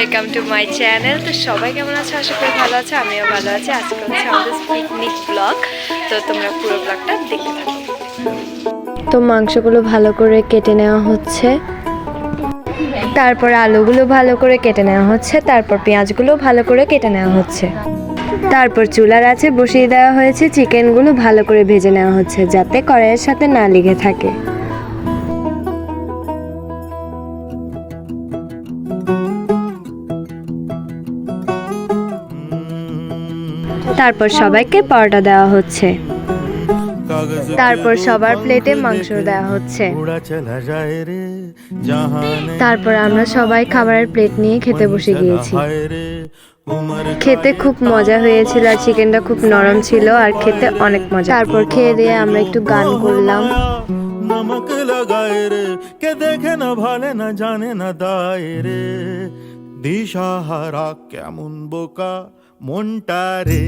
Welcome to my channel. তো সবাই কেমন আছো? আশা করি ভালো আছে, আমিও ভালো আছি। আজকে হচ্ছে আমাদের পিকনিক ব্লগ, তো তোমরা পুরো ব্লগটা দেখতে থাকো। তো মাংসগুলো ভালো করে কেটে নেওয়া হচ্ছে, তারপর আলুগুলো ভালো করে কেটে নেওয়া হচ্ছে, তারপর পেঁয়াজগুলো ভালো করে কেটে নেওয়া হচ্ছে, তারপর চুলার আঁচে বসিয়ে দেওয়া হয়েছে। চিকেনগুলো ভালো করে ভেজে নেওয়া হচ্ছে যাতে কড়াইয়ের সাথে না লেগে থাকে। তারপর সবাইকে পরোটা দেওয়া হচ্ছে, তারপর সবার প্লেটে মাংস দেওয়া হচ্ছে। তারপর আমরা সবাই খাবারের প্লেট নিয়ে খেতে বসে গিয়েছি। খেতে খুব মজা হয়েছিল, আর চিকেনটা খুব নরম ছিল, আর খেতে অনেক মজা। তারপর খেয়ে দিয়ে আমরা একটু গান করলাম। নমক লাগায় রে কে দেখে না ভালে না জানে না দায় রে, দিশাহারা কেমন বোকা মনটা রে।